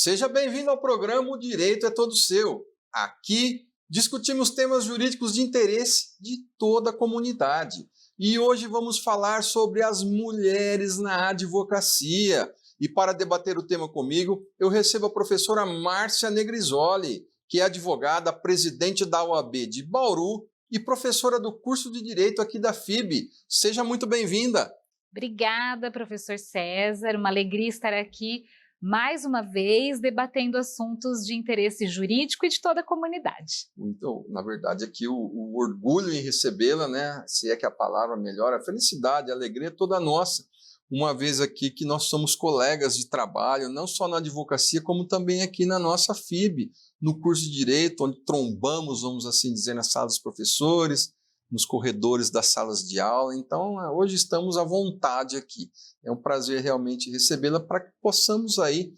Seja bem-vindo ao programa O Direito é Todo Seu. Aqui discutimos temas jurídicos de interesse de toda a comunidade. E hoje vamos falar sobre as mulheres na advocacia. E para debater o tema comigo, eu recebo a professora Márcia Negrisoli, que é advogada, presidente da OAB de Bauru e professora do curso de Direito aqui da FIB. Seja muito bem-vinda. Obrigada, professor César. Uma alegria estar aqui mais uma vez debatendo assuntos de interesse jurídico e de toda a comunidade. Então, na verdade, aqui o orgulho em recebê-la, né? Se é que a palavra melhor, a felicidade, a alegria é toda nossa. Uma vez aqui que nós somos colegas de trabalho, não só na advocacia, como também aqui na nossa FIB, no curso de Direito, onde trombamos, vamos assim dizer, nas salas dos professores, nos corredores das salas de aula. Então, hoje estamos à vontade aqui. É um prazer realmente recebê-la para que possamos aí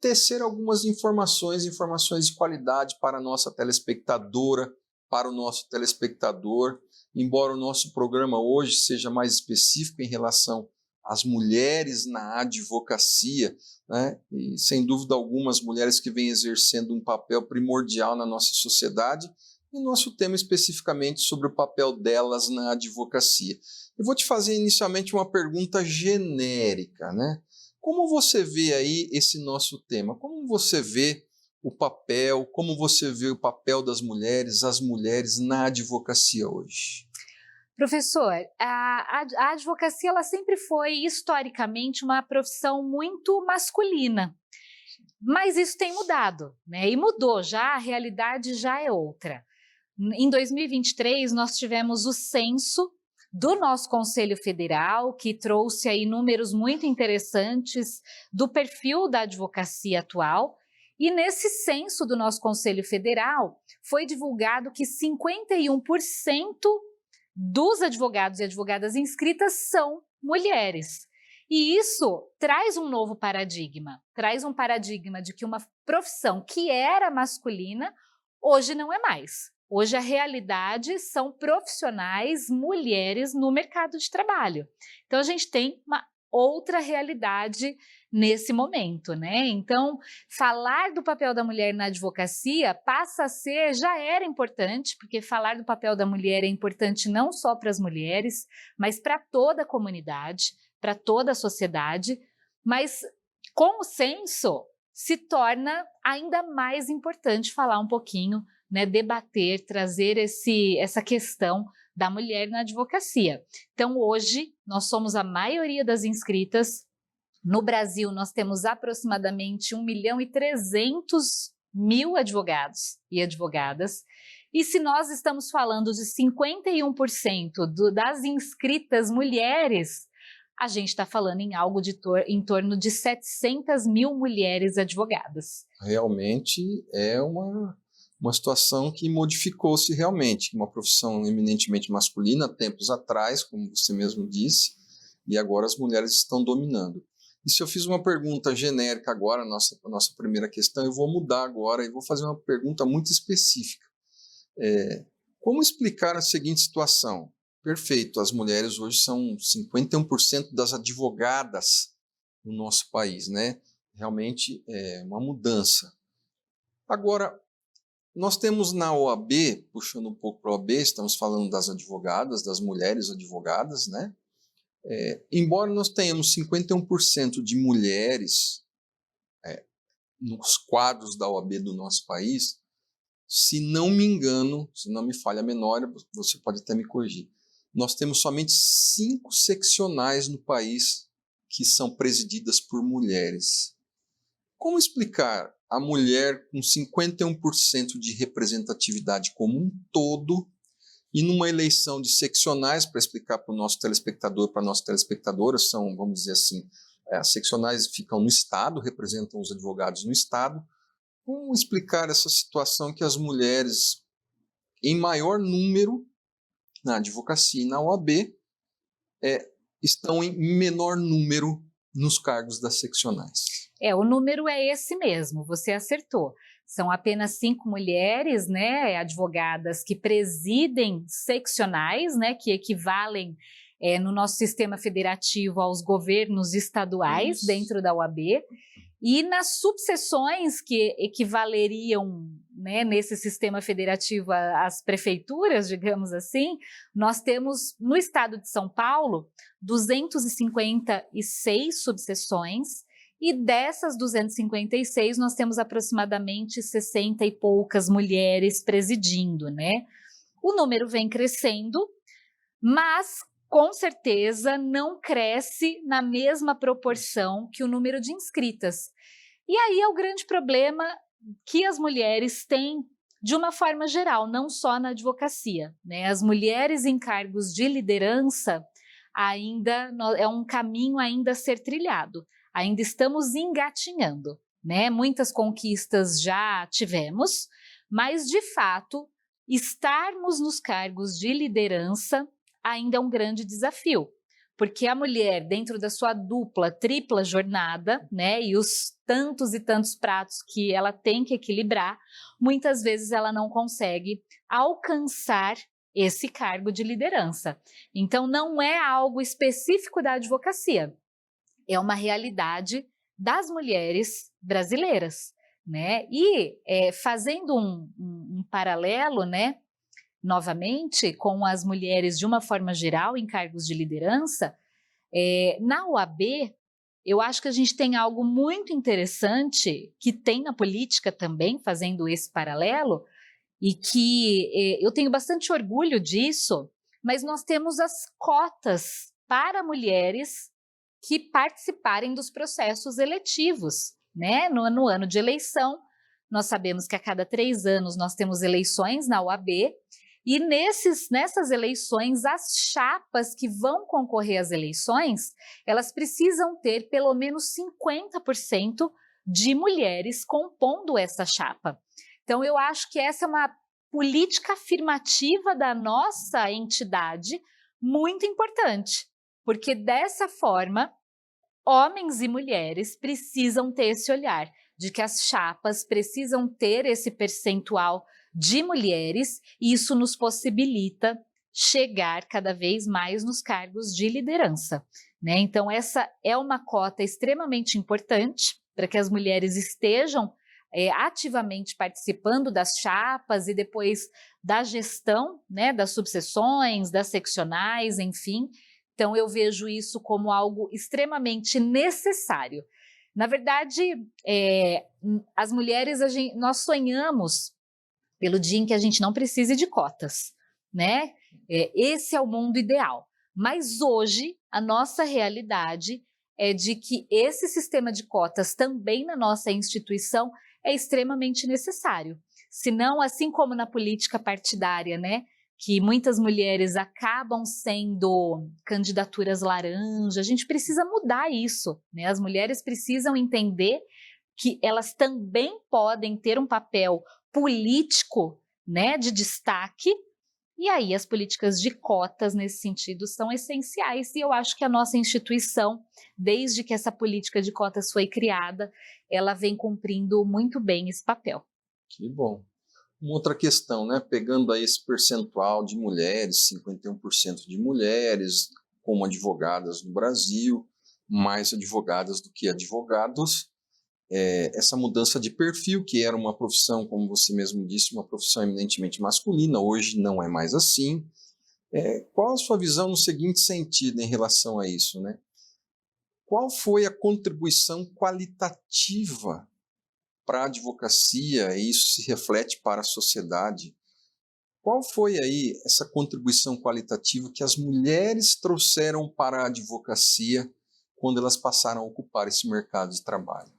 tecer algumas informações de qualidade para a nossa telespectadora, para o nosso telespectador. Embora o nosso programa hoje seja mais específico em relação às mulheres na advocacia, né? E sem dúvida alguma as mulheres que vêm exercendo um papel primordial na nossa sociedade, e nosso tema especificamente sobre o papel delas na advocacia. Eu vou te fazer inicialmente uma pergunta genérica, né? Como você vê aí esse nosso tema? Como você vê o papel, como você vê o papel das mulheres, as mulheres na advocacia hoje? Professor, a advocacia ela sempre foi historicamente uma profissão muito masculina, mas isso tem mudado, né? E mudou já, a realidade já é outra. Em 2023, nós tivemos o censo do nosso Conselho Federal, que trouxe aí números muito interessantes do perfil da advocacia atual. E nesse censo do nosso Conselho Federal, foi divulgado que 51% dos advogados e advogadas inscritas são mulheres. E isso traz um novo paradigma, traz um paradigma de que uma profissão que era masculina, hoje não é mais. Hoje a realidade são profissionais mulheres no mercado de trabalho. Então a gente tem uma outra realidade nesse momento, né? Então falar do papel da mulher na advocacia passa a ser, já era importante, porque falar do papel da mulher é importante não só para as mulheres, mas para toda a comunidade, para toda a sociedade, mas com o censo se torna ainda mais importante falar um pouquinho, né, debater, trazer essa questão da mulher na advocacia. Então, hoje, nós somos a maioria das inscritas. No Brasil, nós temos aproximadamente 1.300.000 advogados e advogadas. E se nós estamos falando de 51% das inscritas mulheres, a gente está falando em algo em torno de 700.000 mulheres advogadas. Realmente é uma situação que modificou-se realmente, uma profissão eminentemente masculina, tempos atrás, como você mesmo disse, e agora as mulheres estão dominando. E se eu fiz uma pergunta genérica agora, a nossa primeira questão, eu vou mudar agora e vou fazer uma pergunta muito específica. Como explicar a seguinte situação? Perfeito, as mulheres hoje são 51% das advogadas no nosso país, né? Realmente é uma mudança. Agora, nós temos na OAB, puxando um pouco para a OAB, estamos falando das advogadas, das mulheres advogadas, né? Embora nós tenhamos 51% de mulheres nos quadros da OAB do nosso país, se não me engano, se não me falha a memória, você pode até me corrigir, nós temos somente 5 seccionais no país que são presididas por mulheres. Como explicar a mulher com 51% de representatividade como um todo e numa eleição de seccionais, para explicar para o nosso telespectador, para a nossa telespectadora, são, vamos dizer assim, as seccionais ficam no Estado, representam os advogados no Estado. Como explicar essa situação que as mulheres, em maior número na advocacia e na OAB, estão em menor número nos cargos das seccionais? O número é esse mesmo, você acertou. São apenas 5 mulheres, né, advogadas que presidem seccionais, né, que equivalem no nosso sistema federativo aos governos estaduais dentro da OAB. E nas subseções que equivaleriam, né, nesse sistema federativo às prefeituras, digamos assim, nós temos no estado de São Paulo 256 subseções, e dessas 256 nós temos aproximadamente 60 e poucas mulheres presidindo, né? O número vem crescendo, mas com certeza não cresce na mesma proporção que o número de inscritas. E aí é o grande problema que as mulheres têm de uma forma geral, não só na advocacia, né? As mulheres em cargos de liderança ainda é um caminho ainda a ser trilhado, ainda estamos engatinhando, né? Muitas conquistas já tivemos, mas de fato, estarmos nos cargos de liderança ainda é um grande desafio, porque a mulher, dentro da sua dupla, tripla jornada, né, e os tantos e tantos pratos que ela tem que equilibrar, muitas vezes ela não consegue alcançar esse cargo de liderança. Então, não é algo específico da advocacia, é uma realidade das mulheres brasileiras, né? E fazendo um paralelo, né, novamente, com as mulheres de uma forma geral em cargos de liderança, na OAB, eu acho que a gente tem algo muito interessante que tem na política também, fazendo esse paralelo, e que eu tenho bastante orgulho disso, mas nós temos as cotas para mulheres que participarem dos processos eletivos, né? No ano de eleição, nós sabemos que a cada 3 anos nós temos eleições na OAB, e nessas eleições, as chapas que vão concorrer às eleições, elas precisam ter pelo menos 50% de mulheres compondo essa chapa. Então, eu acho que essa é uma política afirmativa da nossa entidade muito importante, porque dessa forma, homens e mulheres precisam ter esse olhar de que as chapas precisam ter esse percentual de mulheres, e isso nos possibilita chegar cada vez mais nos cargos de liderança, né? Então, essa é uma cota extremamente importante para que as mulheres estejam ativamente participando das chapas e depois da gestão, né, das subseções, das seccionais, enfim. Então, eu vejo isso como algo extremamente necessário. Na verdade, as mulheres, nós sonhamos pelo dia em que a gente não precise de cotas, né? Esse é o mundo ideal. Mas hoje, a nossa realidade é de que esse sistema de cotas também na nossa instituição é extremamente necessário. Senão, assim como na política partidária, né, que muitas mulheres acabam sendo candidaturas laranja, a gente precisa mudar isso, né? As mulheres precisam entender que elas também podem ter um papel político, né, de destaque, e aí as políticas de cotas nesse sentido são essenciais, e eu acho que a nossa instituição, desde que essa política de cotas foi criada, ela vem cumprindo muito bem esse papel. Que bom. Uma outra questão, né, pegando aí esse percentual de mulheres, 51% de mulheres como advogadas no Brasil, mais advogadas do que advogados, essa mudança de perfil, que era uma profissão, como você mesmo disse, uma profissão eminentemente masculina, hoje não é mais assim. Qual a sua visão no seguinte sentido em relação a isso, né? Qual foi a contribuição qualitativa para a advocacia, e isso se reflete para a sociedade? Qual foi aí essa contribuição qualitativa que as mulheres trouxeram para a advocacia quando elas passaram a ocupar esse mercado de trabalho?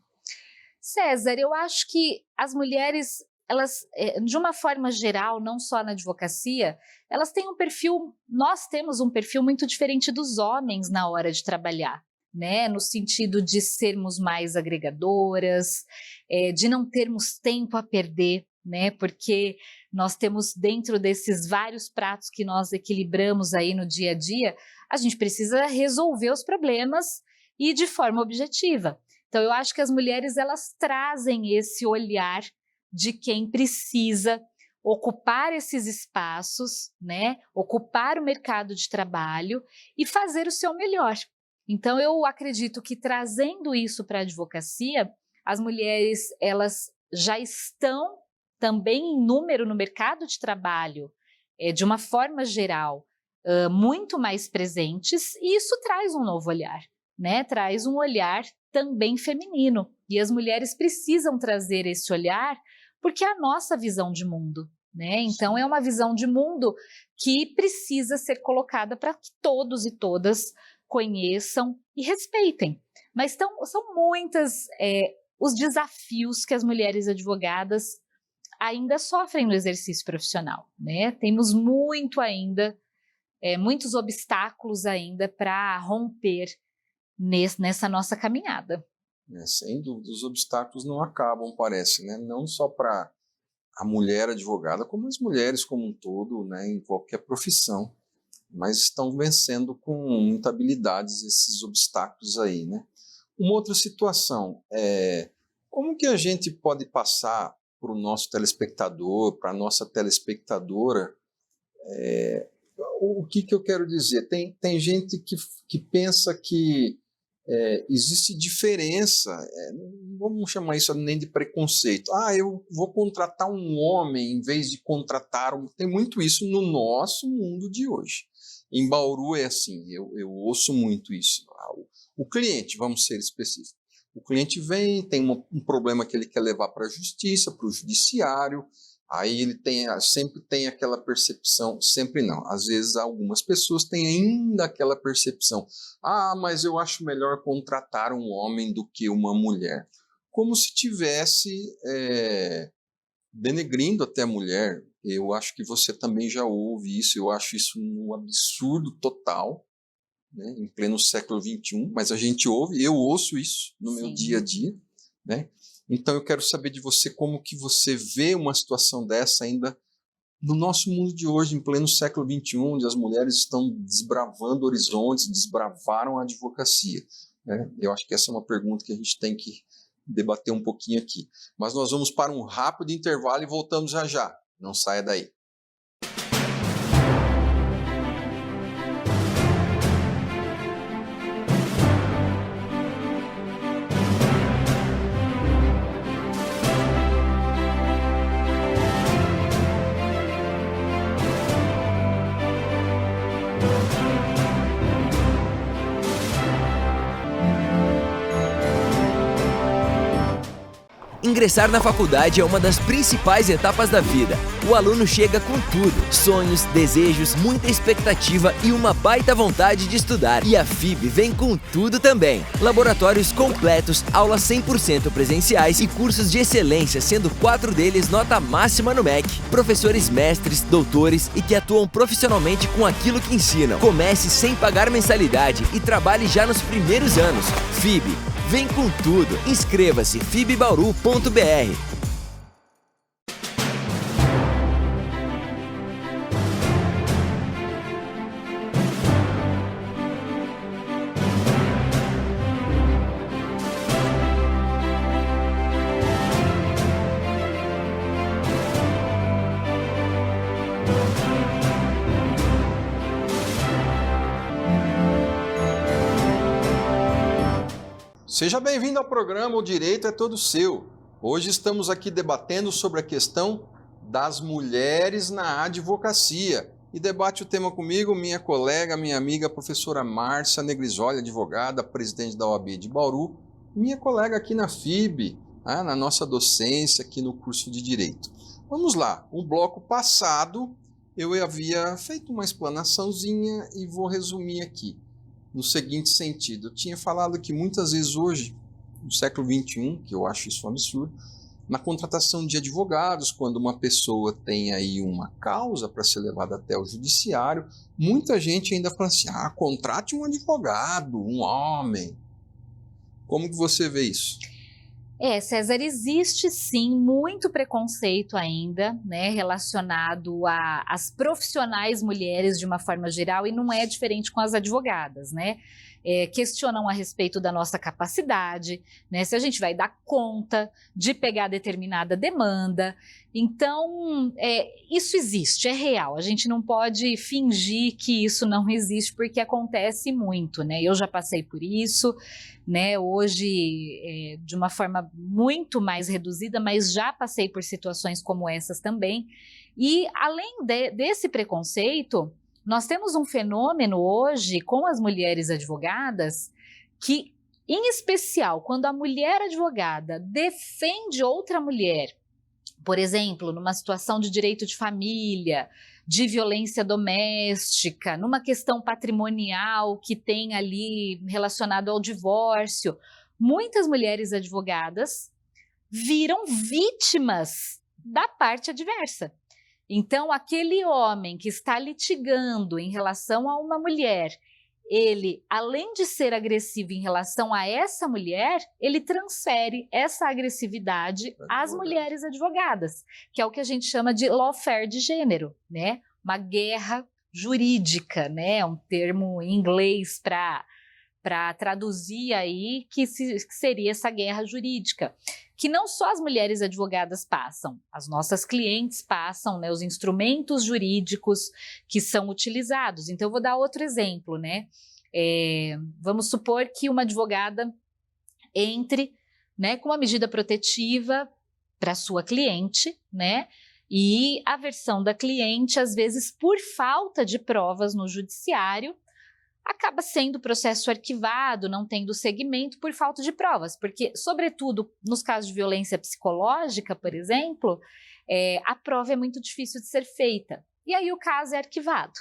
César, eu acho que as mulheres, elas, de uma forma geral, não só na advocacia, elas têm um perfil, nós temos um perfil muito diferente dos homens na hora de trabalhar, né? No sentido de sermos mais agregadoras, de não termos tempo a perder, né? Porque nós temos dentro desses vários pratos que nós equilibramos aí no dia a dia, a gente precisa resolver os problemas e de forma objetiva. Então, eu acho que as mulheres, elas trazem esse olhar de quem precisa ocupar esses espaços, né? Ocupar o mercado de trabalho e fazer o seu melhor. Então, eu acredito que trazendo isso para a advocacia, as mulheres elas já estão também em número no mercado de trabalho, de uma forma geral, muito mais presentes, e isso traz um novo olhar, né? Traz um olhar também feminino, e as mulheres precisam trazer esse olhar porque é a nossa visão de mundo, né? Então é uma visão de mundo que precisa ser colocada para que todos e todas conheçam e respeitem. Mas são muitas os desafios que as mulheres advogadas ainda sofrem no exercício profissional, né? Temos muito ainda, muitos obstáculos ainda para romper nessa nossa caminhada. Sem dúvida, os obstáculos não acabam, parece, né? Não só para a mulher advogada, como as mulheres como um todo, né? Em qualquer profissão, mas estão vencendo com muita habilidade esses obstáculos aí, né? Uma outra situação é como que a gente pode passar para o nosso telespectador, para a nossa telespectadora, o que eu quero dizer? Tem gente que pensa que existe diferença, não vamos chamar isso nem de preconceito. Eu vou contratar um homem em vez de contratar Tem muito isso no nosso mundo de hoje. Em Bauru é assim, eu ouço muito isso. O cliente, vamos ser específicos, o cliente vem, tem um problema que ele quer levar para a justiça, para o judiciário, aí ele sempre tem aquela percepção, sempre não, às vezes algumas pessoas têm ainda aquela percepção, mas eu acho melhor contratar um homem do que uma mulher, como se tivesse denegrindo até a mulher. Eu acho que você também já ouve isso, eu acho isso um absurdo total, né, em pleno século XXI, mas a gente ouve, eu ouço isso no meu dia a dia, né? Então eu quero saber de você como que você vê uma situação dessa ainda no nosso mundo de hoje, em pleno século XXI, onde as mulheres estão desbravando horizontes, desbravaram a advocacia, né? Eu acho que essa é uma pergunta que a gente tem que debater um pouquinho aqui. Mas nós vamos para um rápido intervalo e voltamos já já. Não saia daí. Ingressar na faculdade é uma das principais etapas da vida. O aluno chega com tudo: sonhos, desejos, muita expectativa e uma baita vontade de estudar. E a FIB vem com tudo também. Laboratórios completos, aulas 100% presenciais e cursos de excelência, sendo 4 deles nota máxima no MEC. Professores mestres, doutores e que atuam profissionalmente com aquilo que ensinam. Comece sem pagar mensalidade e trabalhe já nos primeiros anos. FIB. Vem com tudo! Inscreva-se fibbauru.br. Seja bem-vindo ao programa O Direito é Todo Seu. Hoje estamos aqui debatendo sobre a questão das mulheres na advocacia. E debate o tema comigo minha colega, minha amiga, professora Márcia Negrisoli, advogada, presidente da OAB de Bauru, minha colega aqui na FIB, na nossa docência aqui no curso de Direito. Vamos lá, no bloco passado eu havia feito uma explanaçãozinha e vou resumir aqui. No seguinte sentido, eu tinha falado que muitas vezes hoje, no século XXI, que eu acho isso um absurdo, na contratação de advogados, quando uma pessoa tem aí uma causa para ser levada até o judiciário, muita gente ainda fala assim, contrate um advogado, um homem. Como que você vê isso? César, existe sim muito preconceito ainda, né, relacionado às profissionais mulheres de uma forma geral, e não é diferente com as advogadas, né? questionam a respeito da nossa capacidade, né? Se a gente vai dar conta de pegar determinada demanda. Então, isso existe, é real. A gente não pode fingir que isso não existe, porque acontece muito, né? Eu já passei por isso, né? Hoje, de uma forma muito mais reduzida, mas já passei por situações como essas também. E, além desse preconceito, nós temos um fenômeno hoje com as mulheres advogadas que, em especial, quando a mulher advogada defende outra mulher, por exemplo, numa situação de direito de família, de violência doméstica, numa questão patrimonial que tem ali relacionado ao divórcio, muitas mulheres advogadas viram vítimas da parte adversa. Então, aquele homem que está litigando em relação a uma mulher, ele, além de ser agressivo em relação a essa mulher, ele transfere essa agressividade às mulheres advogadas, que é o que a gente chama de lawfare de gênero, né? Uma guerra jurídica, né? Um termo em inglês para traduzir aí que seria essa guerra jurídica, que não só as mulheres advogadas passam, as nossas clientes passam, né, os instrumentos jurídicos que são utilizados. Então, eu vou dar outro exemplo, né? Vamos supor que uma advogada entre, né, com uma medida protetiva para sua cliente, né? E a versão da cliente, às vezes, por falta de provas no judiciário, acaba sendo o processo arquivado, não tendo seguimento por falta de provas, porque, sobretudo, nos casos de violência psicológica, por exemplo, a prova é muito difícil de ser feita, e aí o caso é arquivado,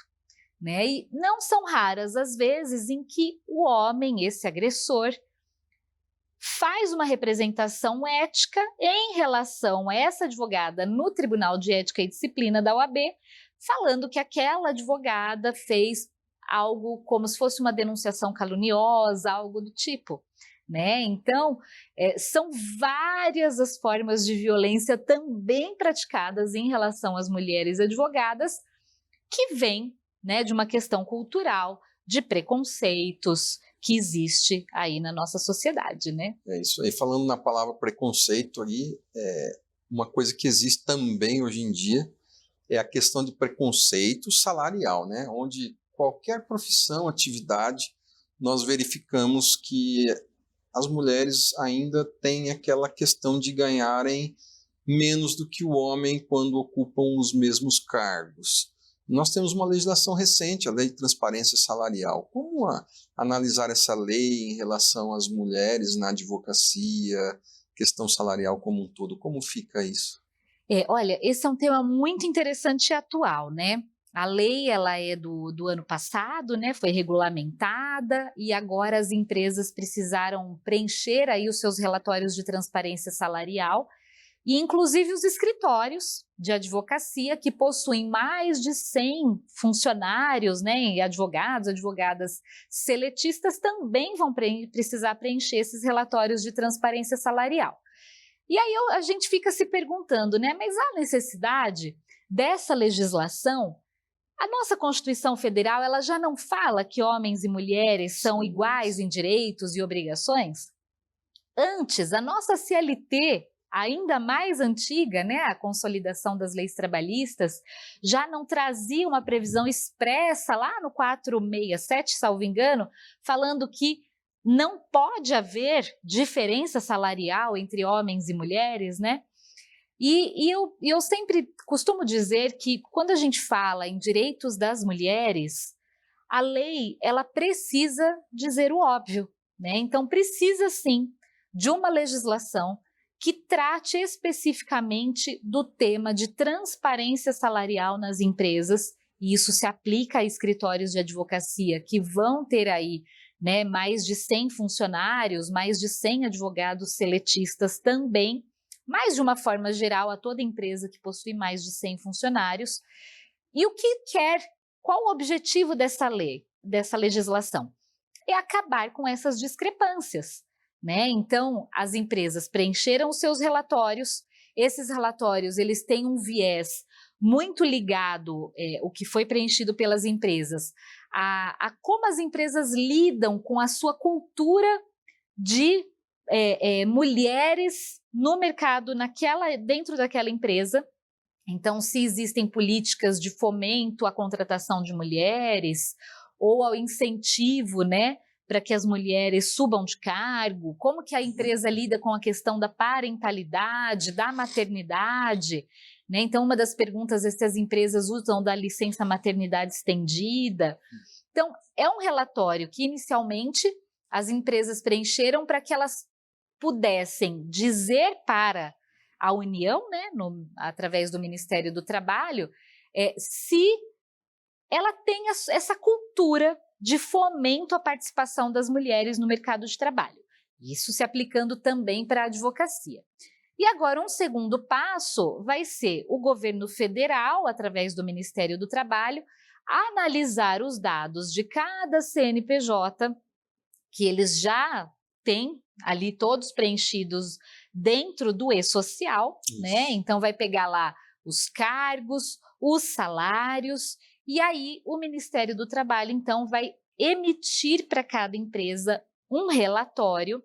né? E não são raras as vezes em que o homem, esse agressor, faz uma representação ética em relação a essa advogada no Tribunal de Ética e Disciplina da OAB, falando que aquela advogada fez algo como se fosse uma denunciação caluniosa, algo do tipo, né? Então, são várias as formas de violência também praticadas em relação às mulheres advogadas que vêm, né, de uma questão cultural, de preconceitos que existe aí na nossa sociedade, né? É isso aí. Falando na palavra preconceito aí, uma coisa que existe também hoje em dia é a questão de preconceito salarial, né? Onde qualquer profissão, atividade, nós verificamos que as mulheres ainda têm aquela questão de ganharem menos do que o homem quando ocupam os mesmos cargos. Nós temos uma legislação recente, a Lei de Transparência Salarial. Como analisar essa lei em relação às mulheres na advocacia, questão salarial como um todo? Como fica isso? Olha, esse é um tema muito interessante e atual, né? A lei, ela é do ano passado, né? Foi regulamentada e agora as empresas precisaram preencher aí os seus relatórios de transparência salarial e inclusive os escritórios de advocacia que possuem mais de 100 funcionários, né? E advogados, advogadas seletistas também vão precisar preencher esses relatórios de transparência salarial. E aí a gente fica se perguntando, né? Mas há necessidade dessa legislação? A nossa Constituição Federal, ela já não fala que homens e mulheres são iguais em direitos e obrigações? Antes, a nossa CLT, ainda mais antiga, né, a consolidação das leis trabalhistas, já não trazia uma previsão expressa lá no 467, salvo engano, falando que não pode haver diferença salarial entre homens e mulheres, né? E eu sempre costumo dizer que quando a gente fala em direitos das mulheres, a lei, ela precisa dizer o óbvio, né? Então precisa sim de uma legislação que trate especificamente do tema de transparência salarial nas empresas, e isso se aplica a escritórios de advocacia que vão ter aí, né, mais de 100 funcionários, mais de 100 advogados seletistas também, mas de uma forma geral a toda empresa que possui mais de 100 funcionários. E o que qual o objetivo dessa lei, dessa legislação? É acabar com essas discrepâncias, né? Então, as empresas preencheram os seus relatórios, esses relatórios eles têm um viés muito ligado, o que foi preenchido pelas empresas, a como as empresas lidam com a sua cultura de mulheres no mercado, dentro daquela empresa. Então, se existem políticas de fomento à contratação de mulheres ou ao incentivo, né, para que as mulheres subam de cargo, como que a empresa lida com a questão da parentalidade, da maternidade, né? Então, uma das perguntas é se as empresas usam da licença maternidade estendida. Então, é um relatório que inicialmente as empresas preencheram para que elas pudessem dizer para a União, né, através do Ministério do Trabalho, se ela tem essa cultura de fomento à participação das mulheres no mercado de trabalho. Isso se aplicando também para a advocacia. E agora, um segundo passo vai ser o governo federal, através do Ministério do Trabalho, analisar os dados de cada CNPJ, que eles já têm ali todos preenchidos dentro do e-social, né? Então vai pegar lá os cargos, os salários, e aí o Ministério do Trabalho então vai emitir para cada empresa um relatório,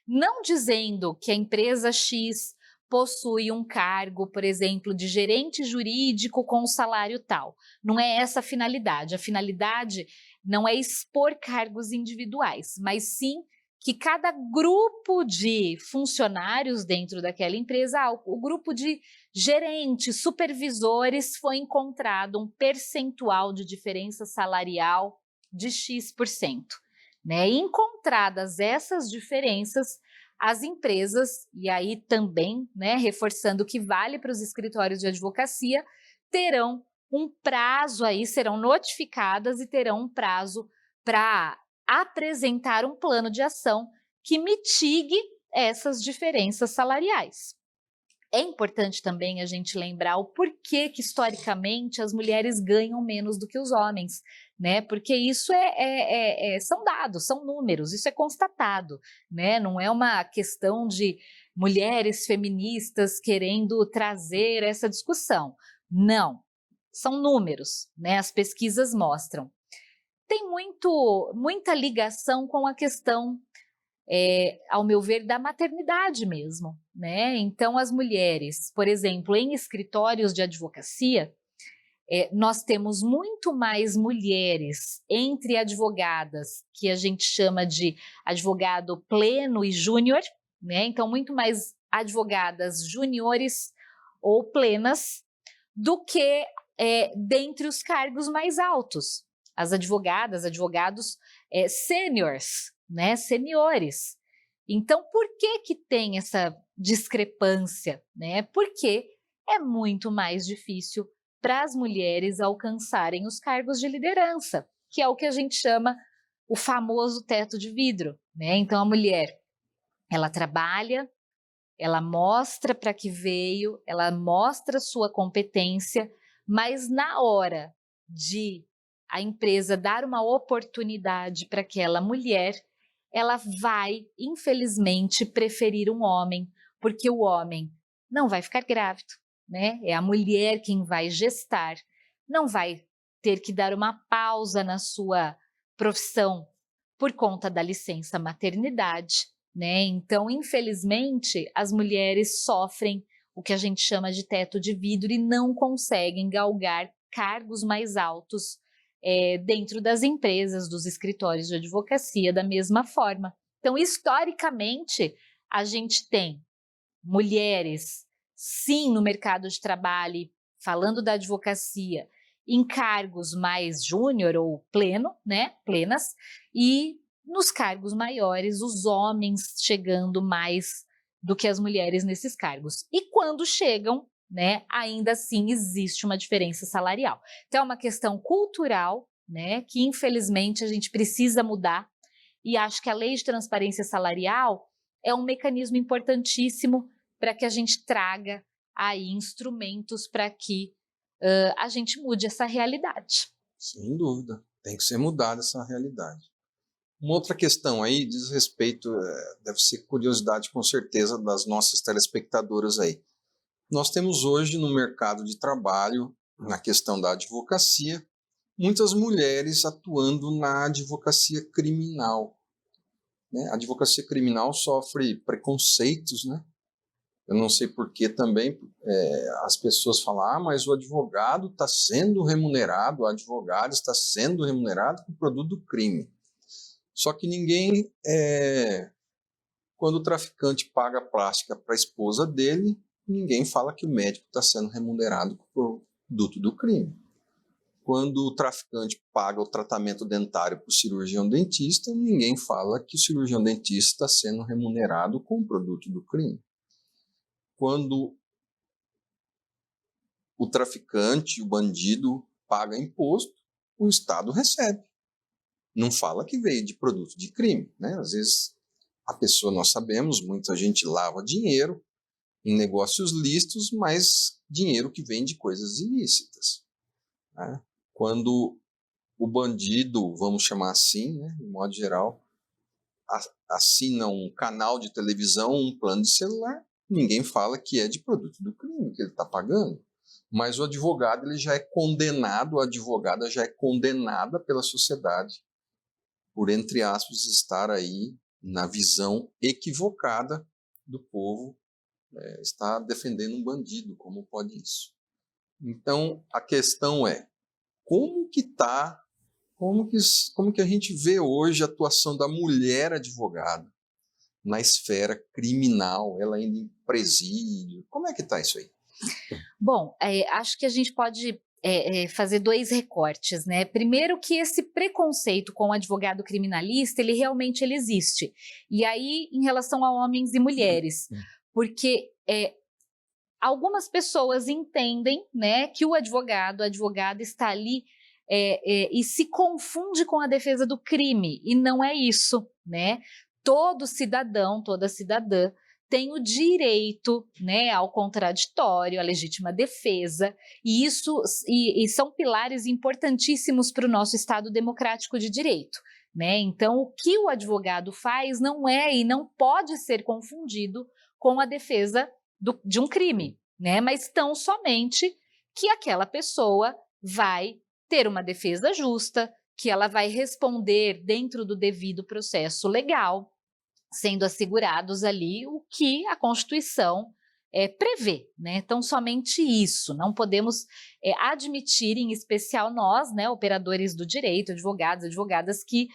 não dizendo que a empresa X possui um cargo, por exemplo, de gerente jurídico com salário tal. Não é essa a finalidade. A finalidade não é expor cargos individuais, mas sim que cada grupo de funcionários dentro daquela empresa, o grupo de gerentes, supervisores, foi encontrado um percentual de diferença salarial de X%. Né? E encontradas essas diferenças, as empresas, e aí também, né, reforçando que vale para os escritórios de advocacia, terão um prazo aí, serão notificadas e terão um prazo para apresentar um plano de ação que mitigue essas diferenças salariais. É importante também a gente lembrar o porquê que historicamente as mulheres ganham menos do que os homens, né? Porque isso são dados, são números, isso é constatado, né? Não é uma questão de mulheres feministas querendo trazer essa discussão. Não, são números, né? As pesquisas mostram. Tem muita ligação com a questão, ao meu ver, da maternidade mesmo, né? Então, as mulheres, por exemplo, em escritórios de advocacia, nós temos muito mais mulheres entre advogadas, que a gente chama de advogado pleno e júnior, né? Então, muito mais advogadas júniores ou plenas do que dentre os cargos mais altos. As advogadas, advogados sêniores, né, seniores. Então, por que tem essa discrepância? Né? Porque é muito mais difícil para as mulheres alcançarem os cargos de liderança, que é o que a gente chama o famoso teto de vidro. Né? Então, a mulher, ela trabalha, ela mostra para que veio, ela mostra sua competência, mas na hora de a empresa dar uma oportunidade para aquela mulher, ela vai, infelizmente, preferir um homem, porque o homem não vai ficar grávido, né? É a mulher quem vai gestar, não vai ter que dar uma pausa na sua profissão por conta da licença maternidade, né? Então, infelizmente, as mulheres sofrem o que a gente chama de teto de vidro e não conseguem galgar cargos mais altos dentro das empresas, dos escritórios de advocacia, da mesma forma. Então, historicamente, a gente tem mulheres, sim, no mercado de trabalho, falando da advocacia, em cargos mais júnior ou pleno, né, plenas, e nos cargos maiores, os homens chegando mais do que as mulheres nesses cargos. E quando chegam, né, ainda assim existe uma diferença salarial. Então é uma questão cultural, né, que infelizmente a gente precisa mudar, e acho que a lei de transparência salarial é um mecanismo importantíssimo para que a gente traga aí instrumentos para que a gente mude essa realidade. Sem dúvida, tem que ser mudada essa realidade. Uma outra questão aí diz respeito, deve ser curiosidade com certeza das nossas telespectadoras aí. Nós temos hoje no mercado de trabalho, na questão da advocacia, muitas mulheres atuando na advocacia criminal, né? A advocacia criminal sofre preconceitos, né? Eu não sei por que também as pessoas falam, mas o advogado está sendo remunerado, o advogado está sendo remunerado com o produto do crime. Só que ninguém, quando o traficante paga a plástica para a esposa dele, ninguém fala que o médico está sendo remunerado com o produto do crime. Quando o traficante paga o tratamento dentário para o cirurgião dentista, ninguém fala que o cirurgião dentista está sendo remunerado com o produto do crime. Quando o traficante, o bandido, paga imposto, o Estado recebe. Não fala que veio de produto de crime, né? Às vezes a pessoa, nós sabemos, muita gente lava dinheiro em negócios lícitos, mas dinheiro que vem de coisas ilícitas, né? Quando o bandido, vamos chamar assim, né, de modo geral, assina um canal de televisão, um plano de celular, ninguém fala que é de produto do crime que ele está pagando. Mas o advogado ele já é condenado, a advogada já é condenada pela sociedade por, entre aspas, estar aí na visão equivocada do povo, está defendendo um bandido. Como pode isso? Então, a questão é, como que a gente vê hoje a atuação da mulher advogada na esfera criminal, ela ainda em presídio? Como é que está isso aí? Bom, acho que a gente pode fazer dois recortes, né? Primeiro que esse preconceito com o advogado criminalista, ele realmente existe. E aí, em relação a homens e mulheres, porque algumas pessoas entendem, né, que o advogado, a advogada está ali e se confunde com a defesa do crime, e não é isso, né? Todo cidadão, toda cidadã tem o direito, né, ao contraditório, à legítima defesa, e isso são pilares importantíssimos para o nosso Estado democrático de direito, né? Então, o que o advogado faz não é e não pode ser confundido com a defesa de um crime, né? Mas tão somente que aquela pessoa vai ter uma defesa justa, que ela vai responder dentro do devido processo legal, sendo assegurados ali o que a Constituição prevê, né? Então, somente isso. Não podemos admitir, em especial nós, né, operadores do direito, advogados, advogadas, que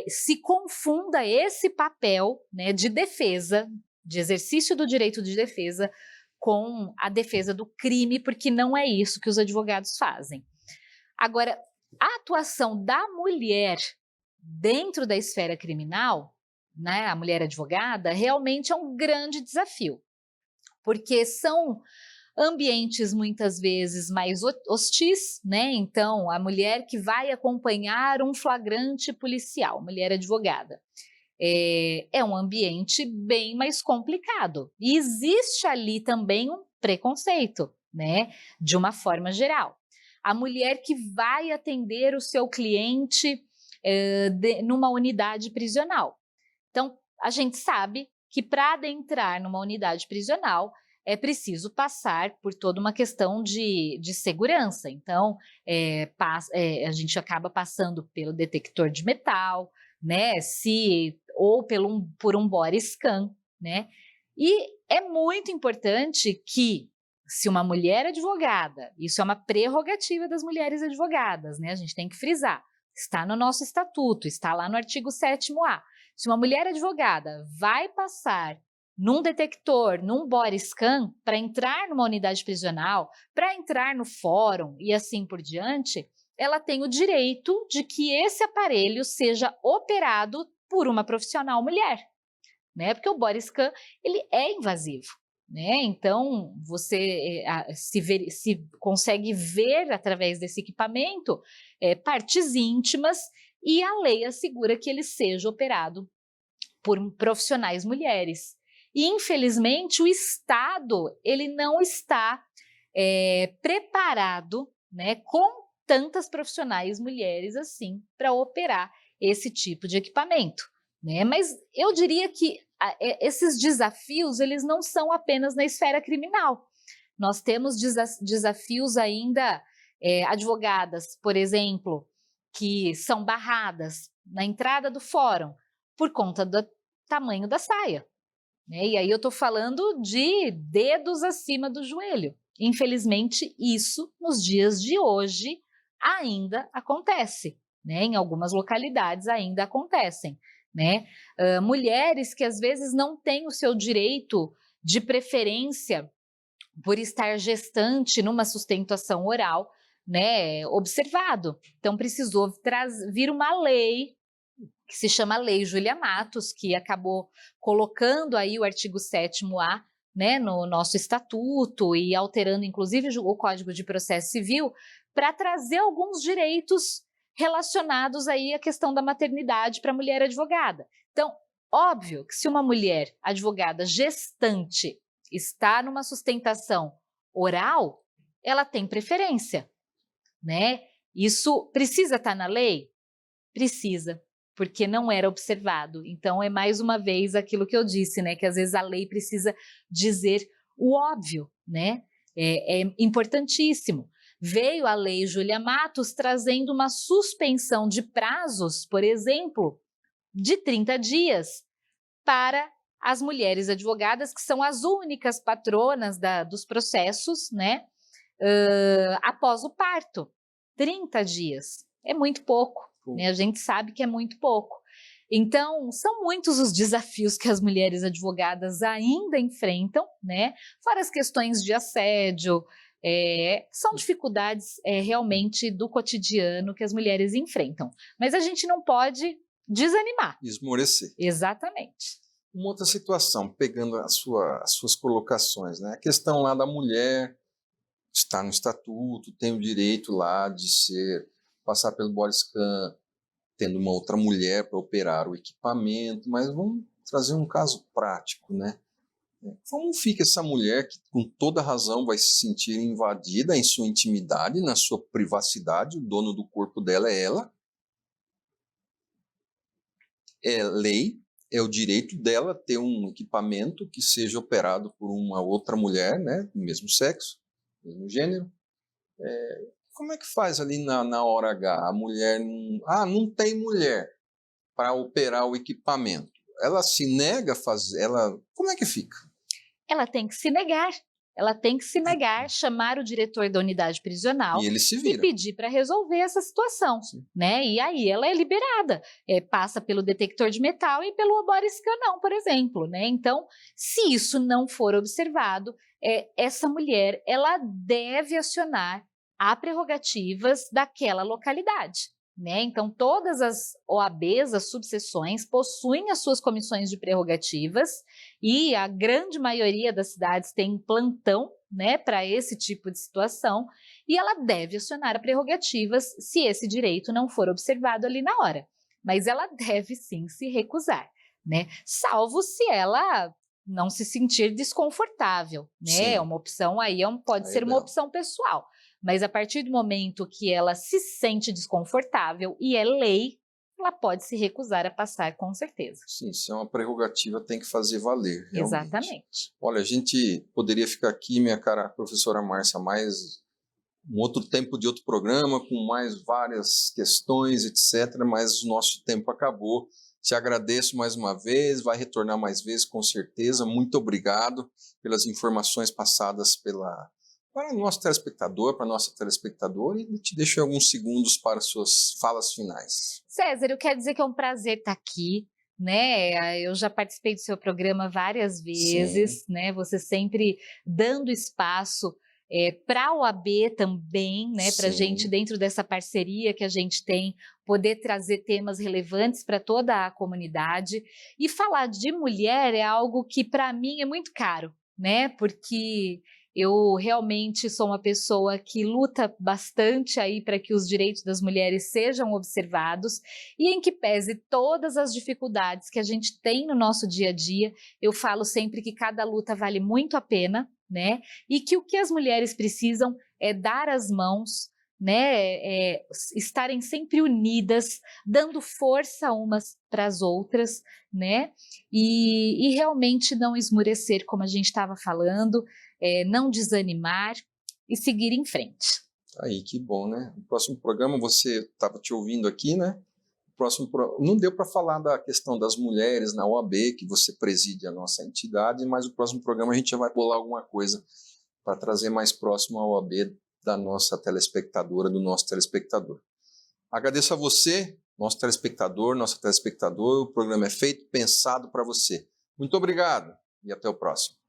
se confunda esse papel, né, de defesa, de exercício do direito de defesa, com a defesa do crime, porque não é isso que os advogados fazem. Agora, a atuação da mulher dentro da esfera criminal, né, a mulher advogada, realmente é um grande desafio, porque são ambientes muitas vezes mais hostis, né? Então, a mulher que vai acompanhar um flagrante policial, mulher advogada, é um ambiente bem mais complicado. E existe ali também um preconceito, né? De uma forma geral. A mulher que vai atender o seu cliente numa unidade prisional. Então, a gente sabe que para adentrar numa unidade prisional é preciso passar por toda uma questão de segurança. Então, a gente acaba passando pelo detector de metal, né? Ou por um body scan, né? E é muito importante que, se uma mulher advogada, isso é uma prerrogativa das mulheres advogadas, né? A gente tem que frisar, está no nosso estatuto, está lá no artigo 7º-A. Se uma mulher advogada vai passar num detector, num body scan, para entrar numa unidade prisional, para entrar no fórum e assim por diante, ela tem o direito de que esse aparelho seja operado por uma profissional mulher, né? Porque o body scan, ele é invasivo, né? Então, você se consegue ver através desse equipamento partes íntimas, e a lei assegura que ele seja operado por profissionais mulheres. E, infelizmente, o Estado ele não está preparado, né, com tantas profissionais mulheres assim para operar esse tipo de equipamento, né? Mas eu diria que esses desafios eles não são apenas na esfera criminal, Nós temos desafios ainda, advogadas, por exemplo, que são barradas na entrada do fórum por conta do tamanho da saia, né? E aí eu estou falando de dedos acima do joelho. Infelizmente, isso nos dias de hoje ainda acontece, né? Em algumas localidades ainda acontecem, né? Mulheres que às vezes não têm o seu direito de preferência por estar gestante numa sustentação oral, né, observado. Então precisou vir uma lei que se chama Lei Júlia Matos, que acabou colocando aí o artigo 7º-A, né, no nosso estatuto e alterando inclusive o Código de Processo Civil para trazer alguns direitos relacionados aí à questão da maternidade para a mulher advogada. Então, óbvio que se uma mulher advogada gestante está numa sustentação oral, ela tem preferência, né? Isso precisa estar na lei? Precisa, porque não era observado. Então, é mais uma vez aquilo que eu disse, né? Que às vezes a lei precisa dizer o óbvio, né? É importantíssimo. Veio a Lei Júlia Matos trazendo uma suspensão de prazos, por exemplo, de 30 dias para as mulheres advogadas, que são as únicas patronas dos processos, né? Após o parto. 30 dias. É muito pouco, né? A gente sabe que é muito pouco. Então, são muitos os desafios que as mulheres advogadas ainda enfrentam, né? Fora as questões de assédio, são dificuldades realmente do cotidiano que as mulheres enfrentam. Mas a gente não pode desanimar. Esmorecer. Exatamente. Uma outra situação, pegando as suas colocações, né? A questão lá da mulher está no estatuto, tem o direito lá de passar pelo body scan, tendo uma outra mulher para operar o equipamento, mas vamos trazer um caso prático, né? Como fica essa mulher que com toda razão vai se sentir invadida em sua intimidade, na sua privacidade, o dono do corpo dela é ela, é lei, é o direito dela ter um equipamento que seja operado por uma outra mulher, né, do mesmo sexo, mesmo gênero. Como é que faz ali na hora H? A mulher não tem mulher para operar o equipamento. Ela se nega a fazer, como é que fica? Ela tem que se negar. Ela tem que se negar, chamar o diretor da unidade prisional E ele se vira. e pedir para resolver essa situação, né? E aí ela é liberada, passa pelo detector de metal e pelo body scan não, por exemplo, né? Então, se isso não for observado, essa mulher ela deve acionar as prerrogativas daquela localidade, né? Então, todas as OABs, as subseções, possuem as suas comissões de prerrogativas e a grande maioria das cidades tem plantão, né, para esse tipo de situação, e ela deve acionar as prerrogativas se esse direito não for observado ali na hora. Mas ela deve sim se recusar, né? Salvo se ela não se sentir desconfortável, né? Sim. É uma opção aí, pode ser uma opção pessoal. Mas a partir do momento que ela se sente desconfortável e é lei, ela pode se recusar a passar com certeza. Sim, se é uma prerrogativa, tem que fazer valer, realmente. Exatamente. Olha, a gente poderia ficar aqui, minha cara professora Márcia, mais um outro tempo de outro programa, com mais várias questões, etc., mas o nosso tempo acabou. Te agradeço mais uma vez, vai retornar mais vezes, com certeza. Muito obrigado pelas informações passadas para o nosso telespectador, para a nossa telespectadora, e te deixo alguns segundos para suas falas finais. César, eu quero dizer que é um prazer estar aqui, né? Eu já participei do seu programa várias vezes, né? Você sempre dando espaço para a OAB também, né? Para a gente, dentro dessa parceria que a gente tem, poder trazer temas relevantes para toda a comunidade. E falar de mulher é algo que, para mim, é muito caro, né? Porque eu realmente sou uma pessoa que luta bastante aí para que os direitos das mulheres sejam observados e em que pese todas as dificuldades que a gente tem no nosso dia a dia, eu falo sempre que cada luta vale muito a pena, né? E que o que as mulheres precisam é dar as mãos, né, estarem sempre unidas, dando força umas para as outras, né, e realmente não esmurecer, como a gente estava falando, não desanimar e seguir em frente. Aí, que bom, né? No próximo programa, você estava te ouvindo aqui, né? Não deu para falar da questão das mulheres na OAB, que você preside a nossa entidade, mas no próximo programa a gente já vai bolar alguma coisa para trazer mais próximo a OAB da nossa telespectadora, do nosso telespectador. Agradeço a você, nosso telespectador, nossa telespectadora. O programa é feito, pensado para você. Muito obrigado e até o próximo.